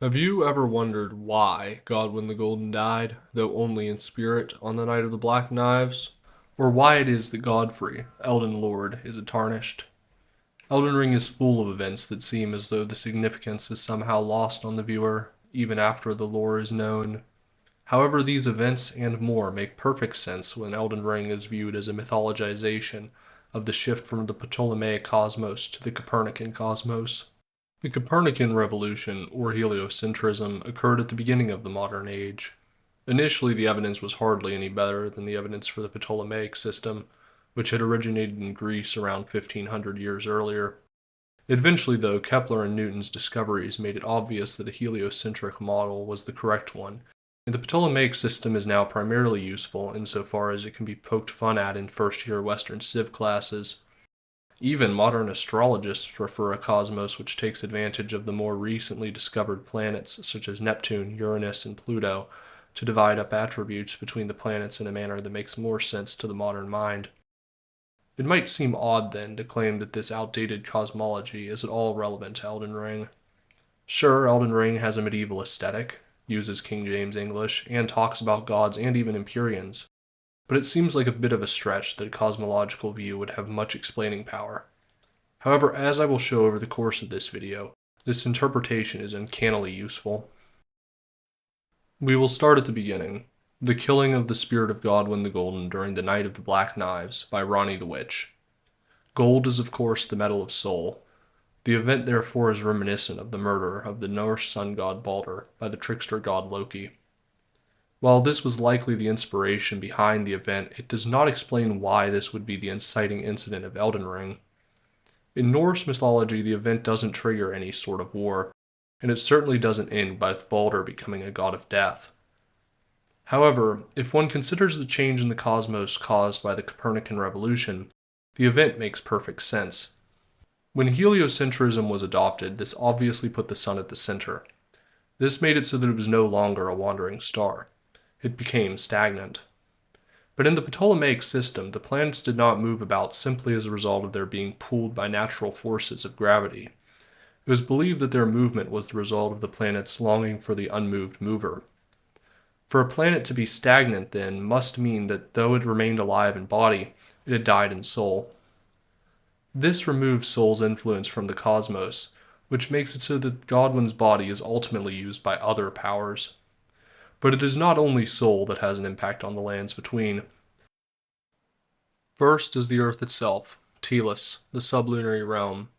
Have you ever wondered why Godwin the Golden died, though only in spirit, on the night of the Black Knives? Or why it is that Godfrey, Elden Lord, is tarnished? Elden Ring is full of events that seem as though the significance is somehow lost on the viewer, even after the lore is known. However, these events and more make perfect sense when Elden Ring is viewed as a mythologization of the shift from the Ptolemaic cosmos to the Copernican cosmos. The Copernican revolution, or heliocentrism, occurred at the beginning of the modern age. Initially, the evidence was hardly any better than the evidence for the Ptolemaic system, which had originated in Greece around 1500 years earlier. Eventually, though, Kepler and Newton's discoveries made it obvious that a heliocentric model was the correct one, and the Ptolemaic system is now primarily useful insofar as it can be poked fun at in first-year Western Civ classes. Even modern astrologists prefer a cosmos which takes advantage of the more recently discovered planets such as Neptune, Uranus, and Pluto to divide up attributes between the planets in a manner that makes more sense to the modern mind. It might seem odd, then, to claim that this outdated cosmology is at all relevant to Elden Ring. Sure, Elden Ring has a medieval aesthetic, uses King James English, and talks about gods and even Empyreans, but it seems like a bit of a stretch that a cosmological view would have much explaining power. However, as I will show over the course of this video, this interpretation is uncannily useful. We will start at the beginning. The killing of the spirit of Godwin the Golden during the Night of the Black Knives by Rani the Witch. Gold is of course the metal of soul. The event therefore is reminiscent of the murder of the Norse sun god Balder by the trickster god Loki. While this was likely the inspiration behind the event, it does not explain why this would be the inciting incident of Elden Ring. In Norse mythology, the event doesn't trigger any sort of war, and it certainly doesn't end by Balder becoming a god of death. However, if one considers the change in the cosmos caused by the Copernican revolution, the event makes perfect sense. When heliocentrism was adopted, this obviously put the sun at the center. This made it so that it was no longer a wandering star. It became stagnant. But in the Ptolemaic system, the planets did not move about simply as a result of their being pulled by natural forces of gravity. It was believed that their movement was the result of the planets longing for the unmoved mover. For a planet to be stagnant, then, must mean that though it remained alive in body, it had died in soul. This removes soul's influence from the cosmos, which makes it so that Godwin's body is ultimately used by other powers. But it is not only soul that has an impact on the lands between. First is the Earth itself, Tellus, the sublunary realm.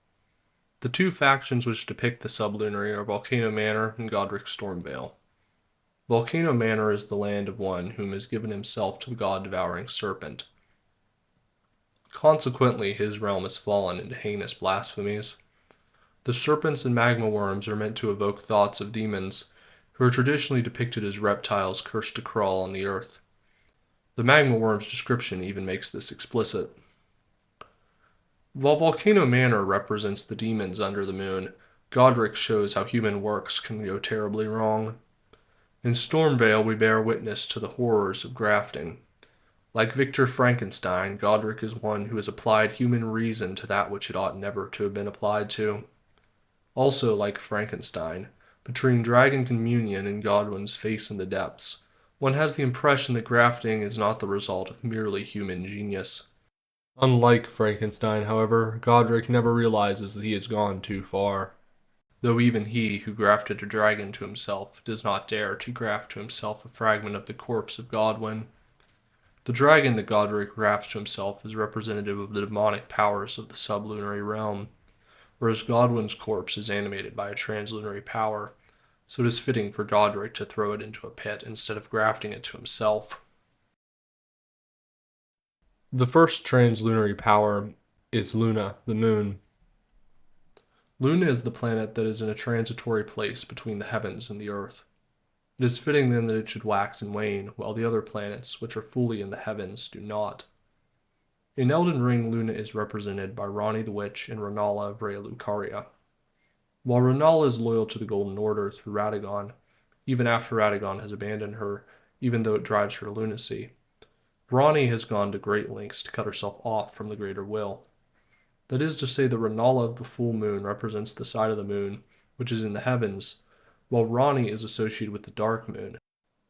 The two factions which depict the sublunary are Volcano Manor and Godric's Stormvale. Volcano Manor is the land of one whom has given himself to the god-devouring serpent. Consequently, his realm has fallen into heinous blasphemies. The serpents and magma worms are meant to evoke thoughts of demons, who are traditionally depicted as reptiles cursed to crawl on the earth. The magma worm's description even makes this explicit. While Volcano Manor represents the demons under the moon, Godric shows how human works can go terribly wrong. In Stormvale, we bear witness to the horrors of grafting. Like Victor Frankenstein, Godric is one who has applied human reason to that which it ought never to have been applied to. Also, like Frankenstein, between Dragon Communion and Godwin's face in the depths, one has the impression that grafting is not the result of merely human genius. Unlike Frankenstein, however, Godric never realizes that he has gone too far. Though even he who grafted a dragon to himself does not dare to graft to himself a fragment of the corpse of Godwin. The dragon that Godric grafts to himself is representative of the demonic powers of the sublunary realm, whereas Godwin's corpse is animated by a translunary power, so it is fitting for Godric to throw it into a pit instead of grafting it to himself. The first translunary power is Luna, the moon. Luna is the planet that is in a transitory place between the heavens and the earth. It is fitting then that it should wax and wane, while the other planets, which are fully in the heavens, do not. In Elden Ring, Luna is represented by Rani the Witch and Renala of Raya Lucaria. While Renala is loyal to the Golden Order through Radagon, even after Radagon has abandoned her, even though it drives her to lunacy, Rani has gone to great lengths to cut herself off from the greater will. That is to say that Renala of the full moon represents the side of the moon which is in the heavens, while Rani is associated with the dark moon,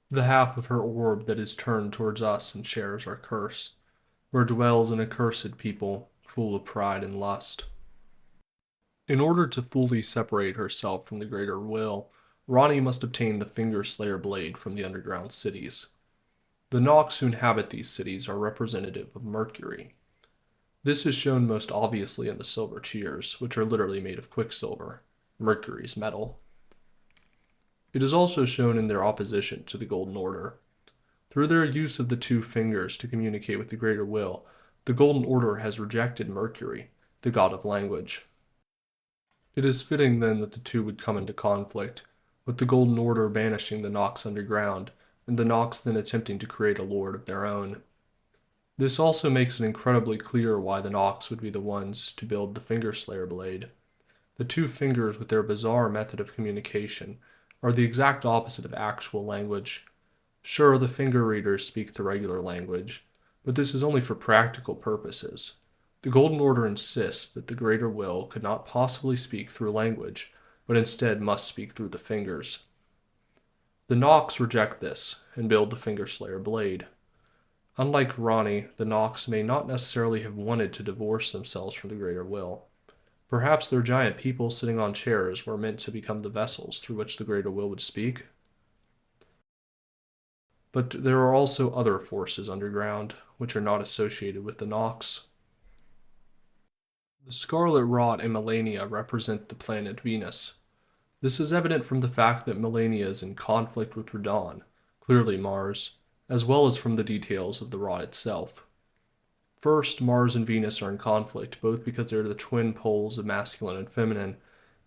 the half of her orb that is turned towards us and shares our curse, where dwells an accursed people full of pride and lust. In order to fully separate herself from the greater will, Rani must obtain the Finger Slayer blade from the underground cities. The Nox who inhabit these cities are representative of Mercury. This is shown most obviously in the silver cheers, which are literally made of quicksilver, Mercury's metal. It is also shown in their opposition to the Golden Order. Through their use of the two fingers to communicate with the greater will, the Golden Order has rejected Mercury, the god of language. It is fitting then that the two would come into conflict, with the Golden Order banishing the Nox underground, and the Nox then attempting to create a lord of their own. This also makes it incredibly clear why the Nox would be the ones to build the Finger Slayer blade. The two fingers, with their bizarre method of communication, are the exact opposite of actual language. Sure, the finger readers speak the regular language, but this is only for practical purposes. The Golden Order insists that the greater will could not possibly speak through language, but instead must speak through the fingers. The Nox reject this and build the Finger Slayer blade. Unlike Rani, the Nox may not necessarily have wanted to divorce themselves from the greater will. Perhaps their giant people sitting on chairs were meant to become the vessels through which the greater will would speak. But there are also other forces underground, which are not associated with the Nox. The Scarlet Rot and Melania represent the planet Venus. This is evident from the fact that Melania is in conflict with Radon, clearly Mars, as well as from the details of the rod itself. First, Mars and Venus are in conflict, both because they are the twin poles of masculine and feminine,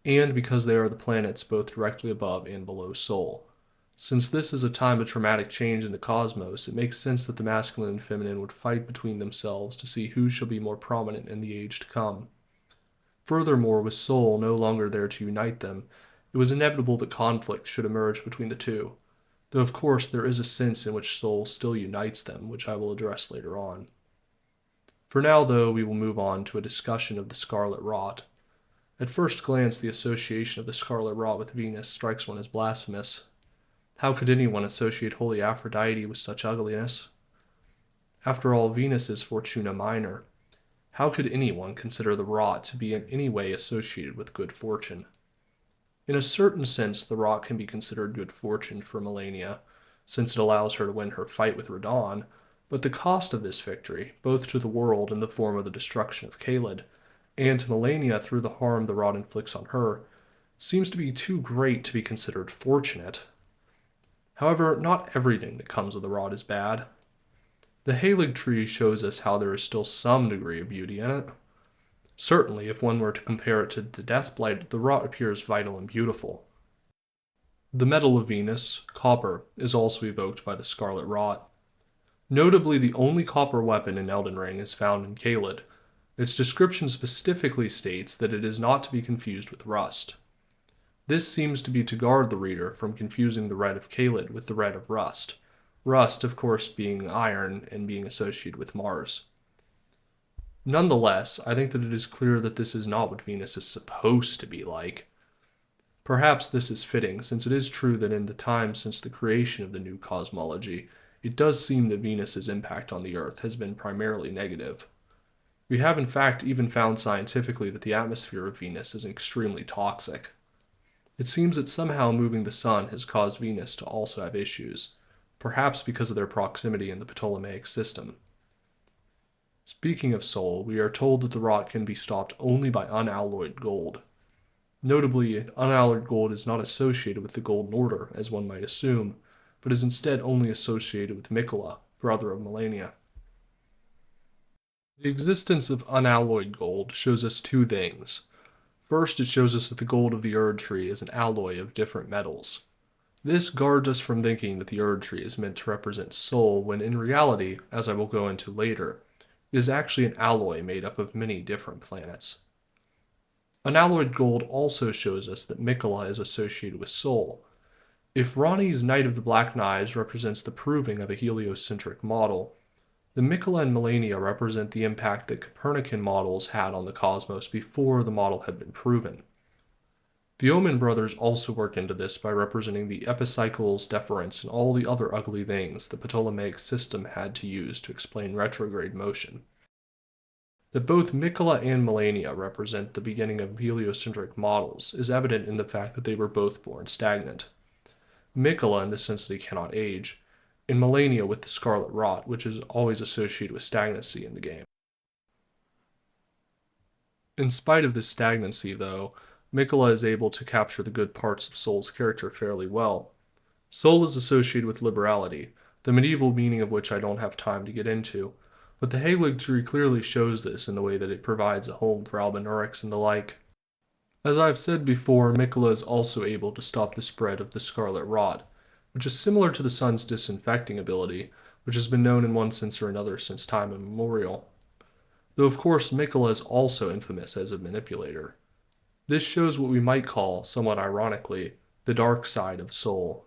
and because they are the planets both directly above and below Sol. Since this is a time of traumatic change in the cosmos, it makes sense that the masculine and feminine would fight between themselves to see who shall be more prominent in the age to come. Furthermore, with Sol no longer there to unite them, it was inevitable that conflict should emerge between the two, though of course there is a sense in which Sol still unites them, which I will address later on. For now, though, we will move on to a discussion of the Scarlet Rot. At first glance, the association of the Scarlet Rot with Venus strikes one as blasphemous. How could anyone associate holy Aphrodite with such ugliness? After all, Venus is Fortuna Minor. How could anyone consider the Rot to be in any way associated with good fortune? In a certain sense, the Rot can be considered good fortune for Melania, since it allows her to win her fight with Radon, but the cost of this victory, both to the world in the form of the destruction of Kaled, and to Melania through the harm the Rot inflicts on her, seems to be too great to be considered fortunate. However, not everything that comes with the Rot is bad. The Halig tree shows us how there is still some degree of beauty in it. Certainly, if one were to compare it to the Deathblight, the Rot appears vital and beautiful. The metal of Venus, copper, is also evoked by the Scarlet Rot. Notably, the only copper weapon in Elden Ring is found in Kaled. Its description specifically states that it is not to be confused with rust. This seems to be to guard the reader from confusing the red of Kaled with the red of rust. Rust, of course, being iron and being associated with Mars. Nonetheless, I think that it is clear that this is not what Venus is supposed to be like. Perhaps this is fitting, since it is true that in the time since the creation of the new cosmology, it does seem that Venus's impact on the Earth has been primarily negative. We have in fact even found scientifically that the atmosphere of Venus is extremely toxic. It seems that somehow moving the Sun has caused Venus to also have issues, perhaps because of their proximity in the Ptolemaic system. Speaking of Sol, we are told that the Rot can be stopped only by unalloyed gold. Notably, unalloyed gold is not associated with the Golden Order, as one might assume, but is instead only associated with Miquella, brother of Melania. The existence of unalloyed gold shows us two things. First, it shows us that the gold of the Erd tree is an alloy of different metals. This guards us from thinking that the Erd tree is meant to represent Sol, when in reality, as I will go into later, it is actually an alloy made up of many different planets. Unalloyed gold also shows us that Miquella is associated with Sol. If Rani's Knight of the Black Knives represents the proving of a heliocentric model, the Miquella and Melania represent the impact that Copernican models had on the cosmos before the model had been proven. The Omen brothers also work into this by representing the epicycles, deference, and all the other ugly things the Ptolemaic system had to use to explain retrograde motion. That both Miquella and Melania represent the beginning of heliocentric models is evident in the fact that they were both born stagnant. Miquella in the sense that he cannot age, and Melania with the scarlet rot, which is always associated with stagnancy in the game. In spite of this stagnancy, though, Miquella is able to capture the good parts of Soul's character fairly well. Soul is associated with liberality, the medieval meaning of which I don't have time to get into, but the Halig tree clearly shows this in the way that it provides a home for Albinaurics and the like. As I've said before, Miquella is also able to stop the spread of the scarlet rot, which is similar to the sun's disinfecting ability, which has been known in one sense or another since time immemorial. Though of course Miquella is also infamous as a manipulator. This shows what we might call, somewhat ironically, the dark side of Soul.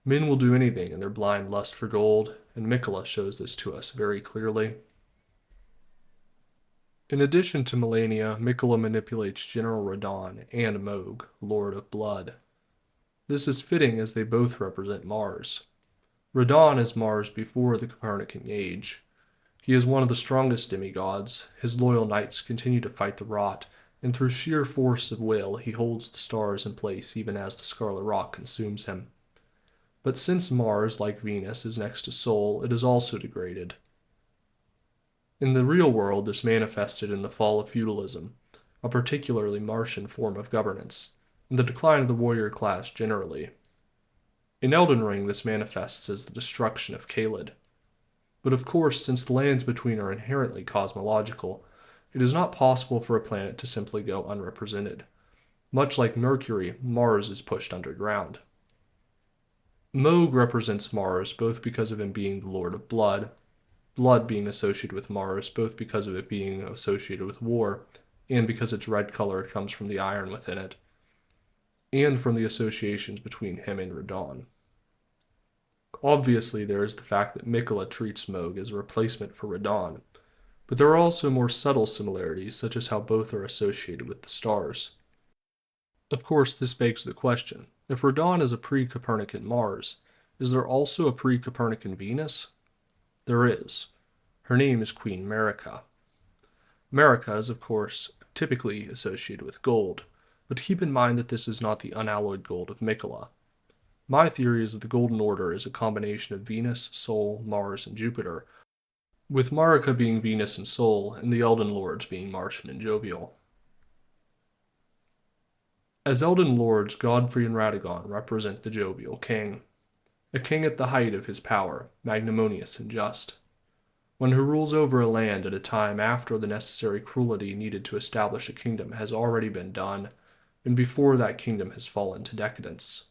Men will do anything in their blind lust for gold, and Miquella shows this to us very clearly. In addition to Melania, Miquella manipulates General Radon and Moog, Lord of Blood. This is fitting as they both represent Mars. Radon is Mars before the Copernican age. He is one of the strongest demigods. His loyal knights continue to fight the rot, and through sheer force of will he holds the stars in place even as the scarlet rot consumes him. But since Mars, like Venus, is next to Sol, it is also degraded. In the real world, this manifested in the fall of feudalism, a particularly Martian form of governance, and the decline of the warrior class generally. In Elden Ring, this manifests as the destruction of Caelid. But of course, since the lands between are inherently cosmological, it is not possible for a planet to simply go unrepresented. Much like Mercury, Mars is pushed underground. Moog represents Mars both because of him being the Lord of Blood, blood being associated with Mars both because of it being associated with war, and because its red color comes from the iron within it, and from the associations between him and Radon. Obviously, there is the fact that Miquella treats Moog as a replacement for Radon, but there are also more subtle similarities, such as how both are associated with the stars. Of course, this begs the question, if Radon is a pre-Copernican Mars, is there also a pre-Copernican Venus? There is. Her name is Queen Marica. Marica is, of course, typically associated with gold, but keep in mind that this is not the unalloyed gold of Miquella. My theory is that the Golden Order is a combination of Venus, Sol, Mars, and Jupiter, with Marica being Venus and Sol, and the Elden Lords being Martian and jovial. As Elden Lords, Godfrey and Radagon represent the jovial king, a king at the height of his power, magnanimous and just, one who rules over a land at a time after the necessary cruelty needed to establish a kingdom has already been done, and before that kingdom has fallen to decadence.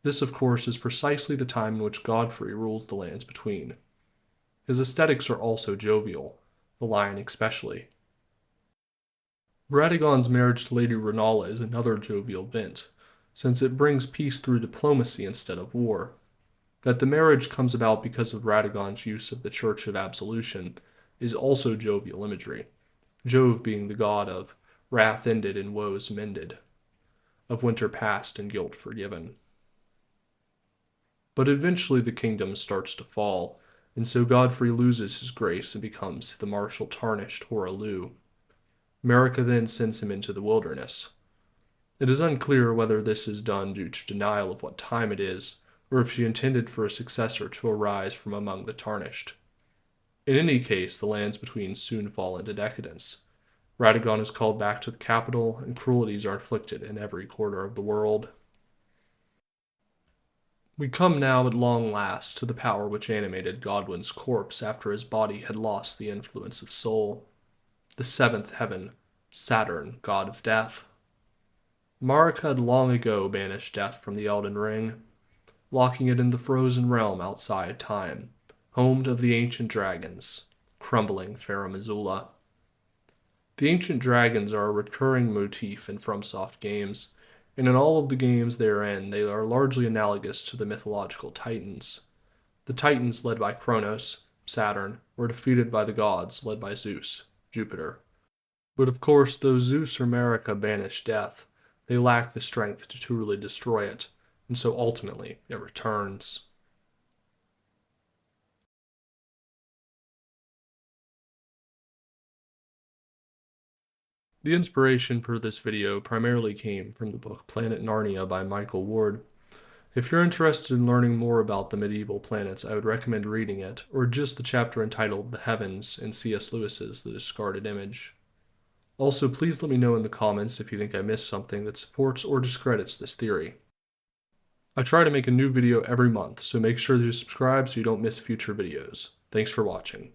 This, of course, is precisely the time in which Godfrey rules the lands between. His aesthetics are also jovial, the lion especially. Radagon's marriage to Lady Renala is another jovial event, since it brings peace through diplomacy instead of war. That the marriage comes about because of Radagon's use of the Church of Absolution is also jovial imagery, Jove being the god of wrath ended and woes mended, of winter past and guilt forgiven. But eventually the kingdom starts to fall, and so Godfrey loses his grace and becomes the martial tarnished Horalu. Marica then sends him into the wilderness. It is unclear whether this is done due to denial of what time it is, or if she intended for a successor to arise from among the tarnished. In any case, the lands between soon fall into decadence. Radagon is called back to the capital, and cruelties are inflicted in every quarter of the world. We come now at long last to the power which animated Godwin's corpse after his body had lost the influence of Sol. The seventh heaven, Saturn, god of death. Marica had long ago banished death from the Elden Ring, locking it in the frozen realm outside time, home of the ancient dragons, crumbling Farum Azula. The ancient dragons are a recurring motif in FromSoft games, and in all of the games they are in, they are largely analogous to the mythological Titans. The Titans, led by Kronos, Saturn, were defeated by the gods, led by Zeus, Jupiter. But of course, though Zeus or Marica banished death, they lack the strength to truly destroy it, and so ultimately it returns. The inspiration for this video primarily came from the book Planet Narnia by Michael Ward. If you're interested in learning more about the medieval planets, I would recommend reading it, or just the chapter entitled The Heavens in C.S. Lewis's The Discarded Image. Also, please let me know in the comments if you think I missed something that supports or discredits this theory. I try to make a new video every month, so make sure to subscribe so you don't miss future videos. Thanks for watching.